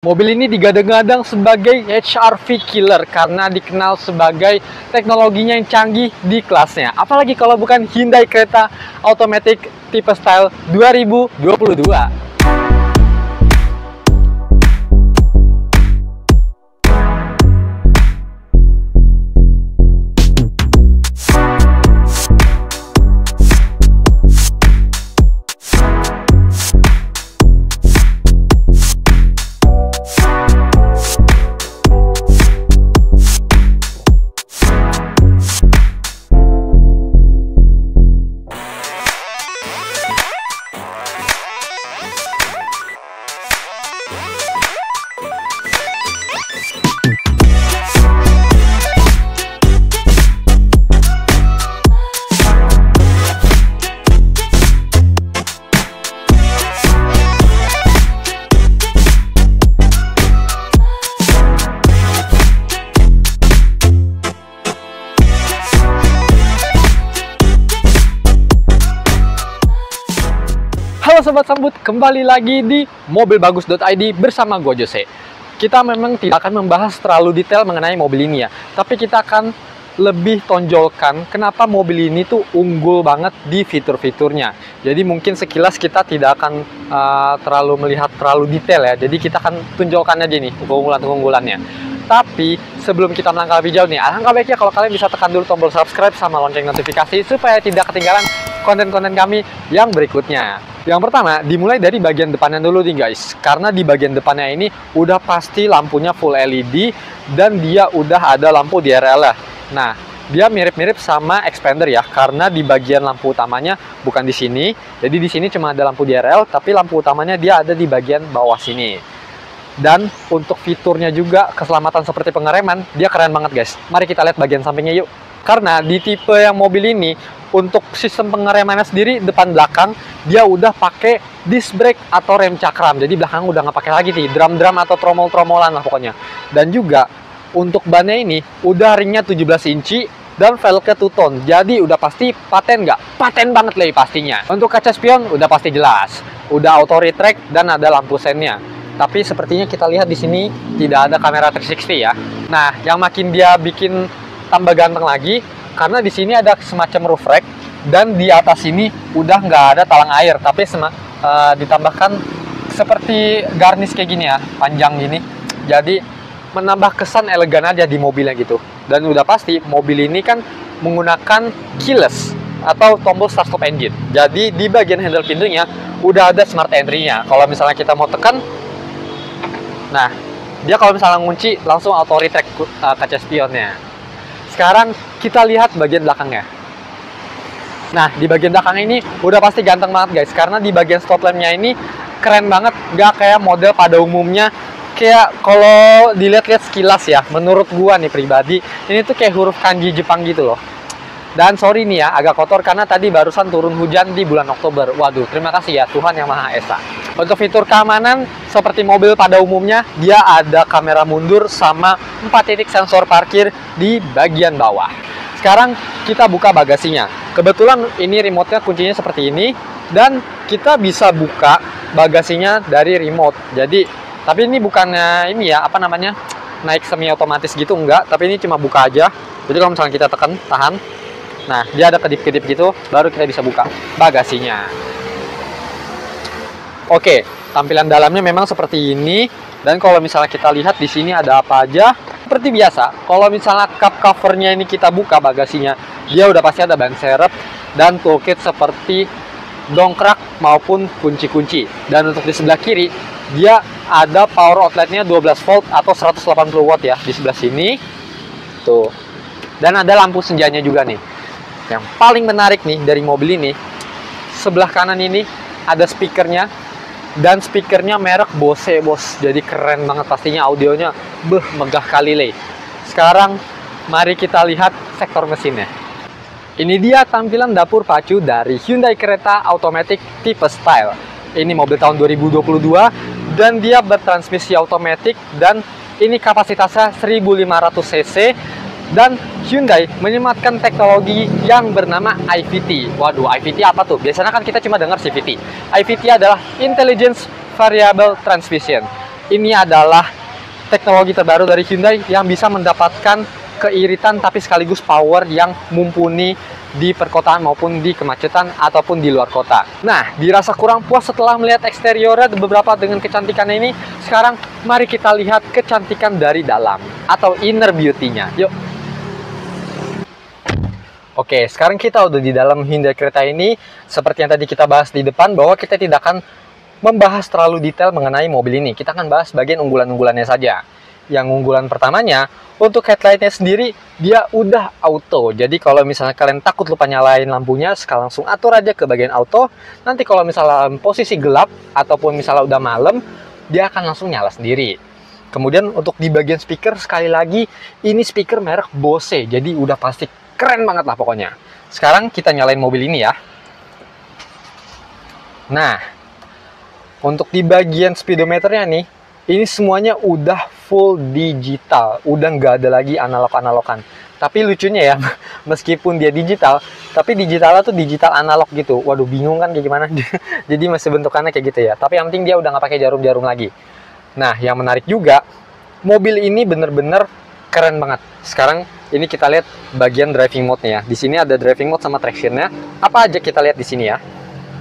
Mobil ini digadang-gadang sebagai HRV killer karena dikenal sebagai teknologinya yang canggih di kelasnya. Apalagi kalau bukan Hyundai Creta Automatic tipe Style 2022. Halo Sobat Sambut, kembali lagi di mobilbagus.id bersama gue Jose. Kita memang tidak akan membahas terlalu detail mengenai mobil ini ya, tapi kita akan lebih tonjolkan kenapa mobil ini tuh unggul banget di fitur-fiturnya. Jadi mungkin sekilas kita tidak akan terlalu melihat terlalu detail ya, jadi kita akan tunjukkan aja nih keunggulan-keunggulannya. Tapi sebelum kita melangkah lebih jauh nih, alangkah baiknya kalau kalian bisa tekan dulu tombol subscribe sama lonceng notifikasi supaya tidak ketinggalan konten-konten kami yang berikutnya. Yang pertama, dimulai dari bagian depannya dulu nih guys. Karena di bagian depannya ini udah pasti lampunya full LED dan dia udah ada lampu DRL ya. Nah, dia mirip-mirip sama Xpander ya, karena di bagian lampu utamanya bukan di sini. Jadi di sini cuma ada lampu DRL, tapi lampu utamanya dia ada di bagian bawah sini. Dan untuk fiturnya juga keselamatan seperti pengereman, dia keren banget guys. Mari kita lihat bagian sampingnya yuk. Karena di tipe yang mobil ini, untuk sistem pengeremannya sendiri depan belakang dia udah pakai disc brake atau rem cakram. Jadi belakang udah nggak pakai lagi nih drum-drum atau tromol-tromolan lah pokoknya. Dan juga untuk bannya ini udah ringnya 17 inci dan velgnya two-tone. Jadi udah pasti paten nggak? Paten banget lah pastinya. Untuk kaca spion udah pasti jelas. Udah auto retract dan ada lampu sennya. Tapi sepertinya kita lihat di sini tidak ada kamera 360 ya. Nah, yang makin dia bikin tambah ganteng lagi karena di sini ada semacam roof rack dan di atas ini udah nggak ada talang air, tapi ditambahkan seperti garnish kayak gini ya, panjang gini. Jadi menambah kesan elegan aja di mobilnya gitu. Dan udah pasti mobil ini kan menggunakan keyless atau tombol start stop engine. Jadi di bagian handle pintunya udah ada smart entry-nya. Kalau misalnya kita mau tekan, nah dia kalau misalnya ngunci langsung auto retract kaca spionnya. Sekarang kita lihat bagian belakangnya. Nah, di bagian belakang ini udah pasti ganteng banget guys, karena di bagian stop lampnya ini keren banget, gak kayak model pada umumnya. Kayak kalau dilihat-lihat sekilas ya, menurut gua nih pribadi, ini tuh kayak huruf kanji Jepang gitu loh. Dan sorry nih ya, agak kotor karena tadi barusan turun hujan di bulan Oktober. Waduh, terima kasih ya Tuhan Yang Maha Esa. Untuk fitur keamanan, seperti mobil pada umumnya, dia ada kamera mundur sama 4 titik sensor parkir di bagian bawah. Sekarang kita buka bagasinya. Kebetulan ini remote-nya kuncinya seperti ini, dan kita bisa buka bagasinya dari remote. Jadi, tapi ini bukannya ini ya, apa namanya, naik semi otomatis gitu, enggak. Tapi ini cuma buka aja. Jadi kalau misalnya kita tekan, tahan. Nah, dia ada kedip-kedip gitu, baru kita bisa buka bagasinya. Oke, tampilan dalamnya memang seperti ini. Dan kalau misalnya kita lihat di sini ada apa aja, seperti biasa. Kalau misalnya cup covernya ini kita buka bagasinya, dia udah pasti ada ban serep dan toolkit seperti dongkrak maupun kunci-kunci. Dan untuk di sebelah kiri, dia ada power outletnya 12 volt atau 180 watt ya di sebelah sini. Tuh. Dan ada lampu senjanya juga nih. Yang paling menarik nih dari mobil ini, sebelah kanan ini ada speakernya, dan speakernya merek Bose bos. Jadi keren banget pastinya, audionya megah kali le. Sekarang mari kita lihat sektor mesinnya. Ini dia tampilan dapur pacu dari Hyundai Creta Automatic tipe Style. Ini mobil tahun 2022 dan dia bertransmisi otomatis, dan ini kapasitasnya 1500 cc. Dan Hyundai menyematkan teknologi yang bernama IVT. Waduh, IVT apa tuh? Biasanya kan kita cuma dengar CVT. IVT adalah Intelligence Variable Transmission. ini adalah teknologi terbaru dari Hyundai yang bisa mendapatkan keiritan tapi sekaligus power yang mumpuni di perkotaan maupun di kemacetan ataupun di luar kota. Nah, dirasa kurang puas setelah melihat eksteriornya beberapa dengan kecantikannya ini, sekarang mari kita lihat kecantikan dari dalam atau inner beauty-nya. Yuk. Oke, sekarang kita udah di dalam Hyundai Creta ini. Seperti yang tadi kita bahas di depan, bahwa kita tidak akan membahas terlalu detail mengenai mobil ini. Kita akan bahas bagian unggulan-unggulannya saja. Yang unggulan pertamanya, untuk headlightnya sendiri, dia udah auto. Jadi kalau misalnya kalian takut lupa nyalain lampunya, sekarang langsung atur aja ke bagian auto. Nanti kalau misalnya posisi gelap, ataupun misalnya udah malam, dia akan langsung nyala sendiri. Kemudian untuk di bagian speaker, sekali lagi, ini speaker merek Bose. Jadi udah pasti keren banget lah pokoknya. Sekarang kita nyalain mobil ini ya. Nah, untuk di bagian speedometernya nih, ini semuanya udah full digital, udah nggak ada lagi analog-analogan. Tapi lucunya ya, meskipun dia digital, tapi digitalnya tuh digital analog gitu. Waduh, bingung kan kayak gimana? Jadi masih bentukannya kayak gitu ya. Tapi yang penting dia udah nggak pakai jarum-jarum lagi. Nah, yang menarik juga, mobil ini bener-bener keren banget. Sekarang ini kita lihat bagian driving mode-nya ya. Di sini ada driving mode sama traction-nya. Apa aja kita lihat di sini ya.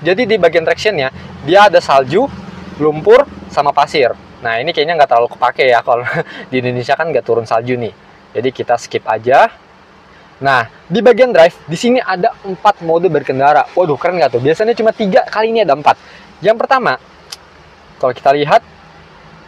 Jadi di bagian traction-nya, dia ada salju, lumpur, sama pasir. Nah, ini kayaknya nggak terlalu kepake ya, kalau di Indonesia kan nggak turun salju nih. Jadi kita skip aja. Nah, di bagian drive, di sini ada 4 mode berkendara. Waduh, keren nggak tuh? Biasanya cuma 3, kali ini ada 4. Yang pertama, kalau kita lihat,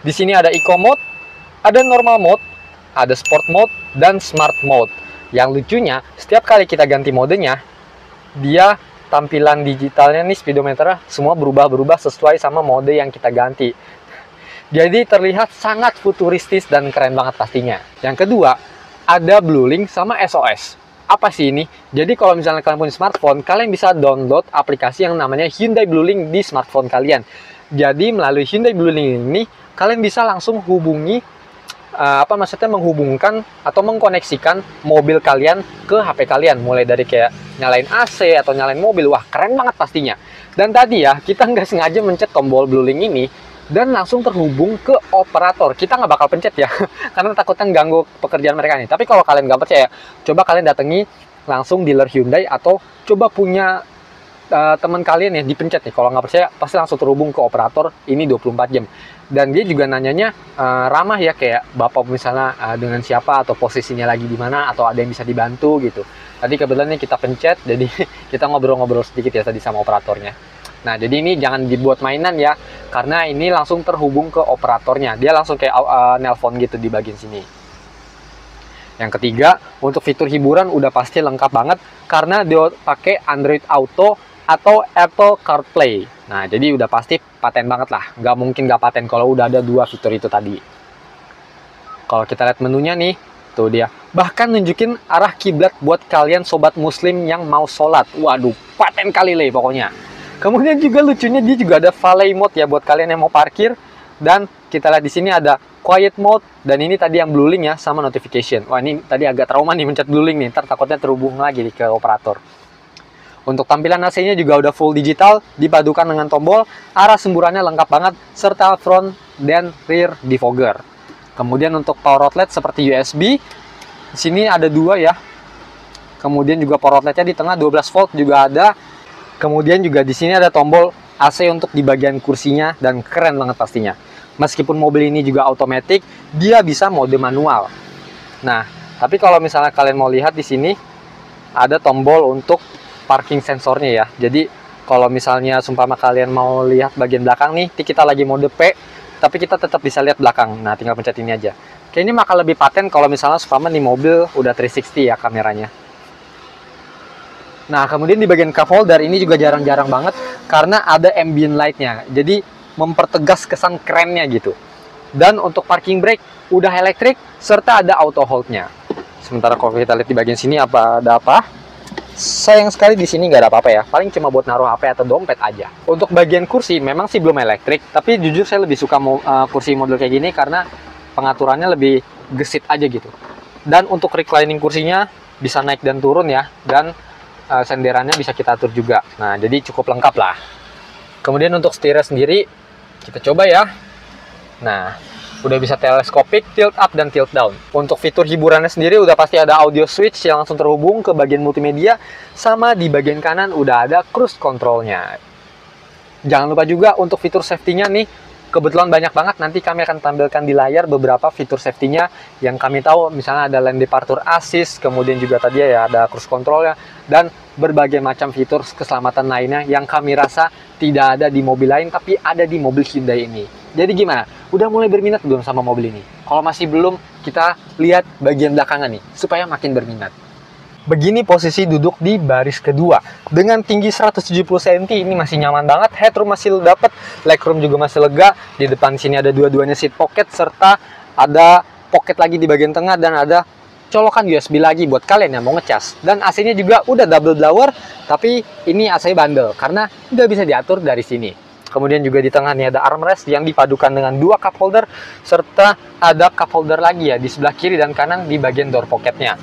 di sini ada Eco Mode, ada Normal Mode, ada Sport Mode, dan Smart Mode. Yang lucunya, setiap kali kita ganti modenya, dia tampilan digitalnya nih, speedometernya, semua berubah-berubah sesuai sama mode yang kita ganti. Jadi terlihat sangat futuristis dan keren banget pastinya. Yang kedua, ada BlueLink sama SOS. Apa sih ini? Jadi kalau misalnya kalian punya smartphone, kalian bisa download aplikasi yang namanya Hyundai BlueLink di smartphone kalian. Jadi melalui Hyundai BlueLink ini, kalian bisa langsung hubungi, menghubungkan atau mengkoneksikan mobil kalian ke HP kalian. Mulai dari kayak nyalain AC atau nyalain mobil. Wah, keren banget pastinya. Dan tadi ya, kita nggak sengaja mencet tombol BlueLink ini, dan langsung terhubung ke operator. Kita nggak bakal pencet ya, karena takutnya ganggu pekerjaan mereka nih. Tapi kalau kalian nggak percaya, coba kalian datangi langsung dealer Hyundai, atau coba punya teman kalian ya dipencet nih. Kalau nggak percaya, pasti langsung terhubung ke operator ini 24 jam. Dan dia juga nanyanya ramah ya, kayak bapak misalnya dengan siapa, atau posisinya lagi di mana, atau ada yang bisa dibantu gitu. Tadi kebetulan nih kita pencet, jadi kita ngobrol-ngobrol sedikit ya tadi sama operatornya. Nah, jadi ini jangan dibuat mainan ya, karena ini langsung terhubung ke operatornya. Dia langsung kayak nelpon gitu di bagian sini. Yang ketiga, untuk fitur hiburan udah pasti lengkap banget, karena dia pakai Android Auto atau Apple CarPlay. Nah, jadi udah pasti paten banget lah. Nggak mungkin nggak paten kalau udah ada 2 fitur itu tadi. Kalau kita lihat menunya nih, tuh dia. Bahkan nunjukin arah kiblat buat kalian sobat muslim yang mau sholat. Waduh, paten kali le pokoknya. Kemudian juga lucunya dia juga ada valet mode ya buat kalian yang mau parkir. Dan kita lihat di sini ada quiet mode, dan ini tadi yang BlueLink ya sama notification. Wah, ini tadi agak trauma nih mencet BlueLink nih, ntar takutnya terhubung lagi nih ke operator. Untuk tampilan AC-nya juga udah full digital, dipadukan dengan tombol, arah semburannya lengkap banget, serta front dan rear defogger. Kemudian untuk power outlet seperti USB, di sini ada 2 ya. Kemudian juga power outletnya di tengah 12 volt juga ada. Kemudian juga di sini ada tombol AC untuk di bagian kursinya, dan keren banget pastinya. Meskipun mobil ini juga otomatis, dia bisa mode manual. Nah, tapi kalau misalnya kalian mau lihat di sini ada tombol untuk parking sensornya ya. Jadi kalau misalnya sumpama kalian mau lihat bagian belakang nih, kita lagi mode P, tapi kita tetap bisa lihat belakang. Nah, tinggal pencet ini aja. Kayaknya bakal lebih paten kalau misalnya sumpama nih mobil udah 360 ya kameranya. Nah, kemudian di bagian cup holder ini juga jarang-jarang banget karena ada ambient light-nya. Jadi mempertegas kesan kerennya gitu. Dan untuk parking brake udah elektrik serta ada auto hold-nya. Sementara kalau kita lihat di bagian sini ada apa? Sayang sekali di sini nggak ada apa-apa ya. Paling cuma buat naruh HP atau dompet aja. Untuk bagian kursi memang sih belum elektrik, tapi jujur saya lebih suka kursi model kayak gini karena pengaturannya lebih gesit aja gitu. Dan untuk reclining kursinya bisa naik dan turun ya, dan senderannya bisa kita atur juga. Nah, jadi cukup lengkap lah. Kemudian untuk setirnya sendiri kita coba ya. Nah, Udah bisa teleskopik, tilt up, dan tilt down. Untuk fitur hiburannya sendiri udah pasti ada audio switch yang langsung terhubung ke bagian multimedia, sama di bagian kanan udah ada cruise controlnya. Jangan lupa juga untuk fitur safety-nya nih, kebetulan banyak banget, nanti kami akan tampilkan di layar beberapa fitur safety-nya yang kami tahu, misalnya ada lane departure assist, kemudian juga tadi ya ada cruise control-nya, dan berbagai macam fitur keselamatan lainnya yang kami rasa tidak ada di mobil lain, tapi ada di mobil Hyundai ini. Jadi gimana? Udah mulai berminat belum sama mobil ini? Kalau masih belum, kita lihat bagian belakangan nih, supaya makin berminat. Begini posisi duduk di baris kedua. Dengan tinggi 170 cm, ini masih nyaman banget. Headroom masih dapat, legroom juga masih lega. Di depan sini ada dua-duanya seat pocket, serta ada pocket lagi di bagian tengah, dan ada colokan USB lagi buat kalian yang mau ngecas. Dan AC-nya juga udah double blower, tapi ini AC bandel karena udah bisa diatur dari sini. Kemudian juga di tengah nih ada armrest yang dipadukan dengan dua cup holder, serta ada cup holder lagi ya di sebelah kiri dan kanan di bagian door pocketnya.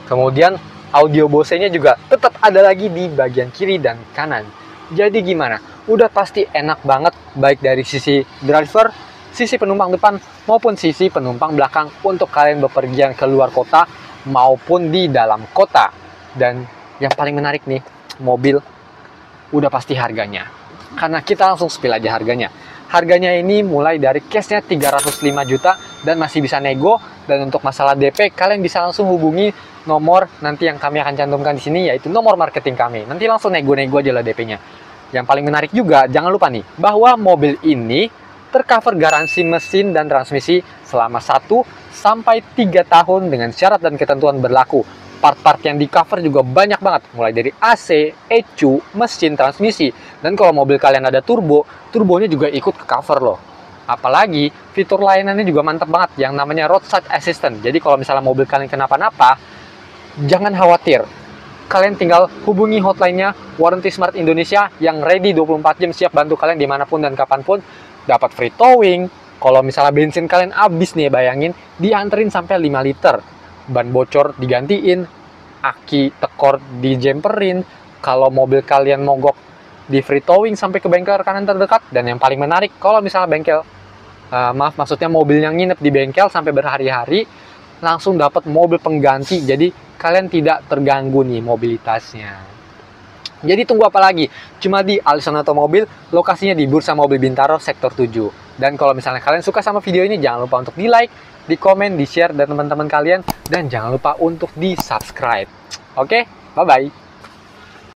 Kemudian audio Bose-nya juga tetap ada lagi di bagian kiri dan kanan. Jadi gimana? Udah pasti enak banget, baik dari sisi driver, sisi penumpang depan, maupun sisi penumpang belakang untuk kalian bepergian ke luar kota maupun di dalam kota. Dan yang paling menarik nih, mobil udah pasti harganya. Karena kita langsung spill aja harganya. Harganya ini mulai dari cashnya 305 juta dan masih bisa nego. Dan untuk masalah DP, kalian bisa langsung hubungi nomor nanti yang kami akan cantumkan di sini, yaitu nomor marketing kami. Nanti langsung nego-nego aja lah DP-nya. Yang paling menarik juga, jangan lupa nih, bahwa mobil ini tercover garansi mesin dan transmisi selama 1 sampai 3 tahun dengan syarat dan ketentuan berlaku. Part-part yang di cover juga banyak banget, mulai dari AC, ECU, mesin, transmisi. Dan kalau mobil kalian ada turbo, turbonya juga ikut ke cover loh. Apalagi fitur layanannya juga mantap banget, yang namanya roadside assistant. Jadi kalau misalnya mobil kalian kenapa-napa, jangan khawatir. Kalian tinggal hubungi hotline-nya Warranty Smart Indonesia yang ready 24 jam siap bantu kalian dimanapun dan kapanpun. Dapat free towing. Kalau misalnya bensin kalian habis nih, bayangin, dianterin sampai 5 liter. Ban bocor digantiin, aki tekor dijemperin, kalau mobil kalian mogok di free towing sampai ke bengkel rekanan terdekat. Dan yang paling menarik, kalau misalnya bengkel, maksudnya mobil yang nginep di bengkel sampai berhari-hari, langsung dapat mobil pengganti, jadi kalian tidak terganggu nih mobilitasnya. Jadi tunggu apa lagi? Cuma di Allison Automobil, lokasinya di Bursa Mobil Bintaro Sektor 7. Dan kalau misalnya kalian suka sama video ini, jangan lupa untuk di like, di komen, di share dan teman-teman kalian, dan jangan lupa untuk di subscribe. Oke, bye bye.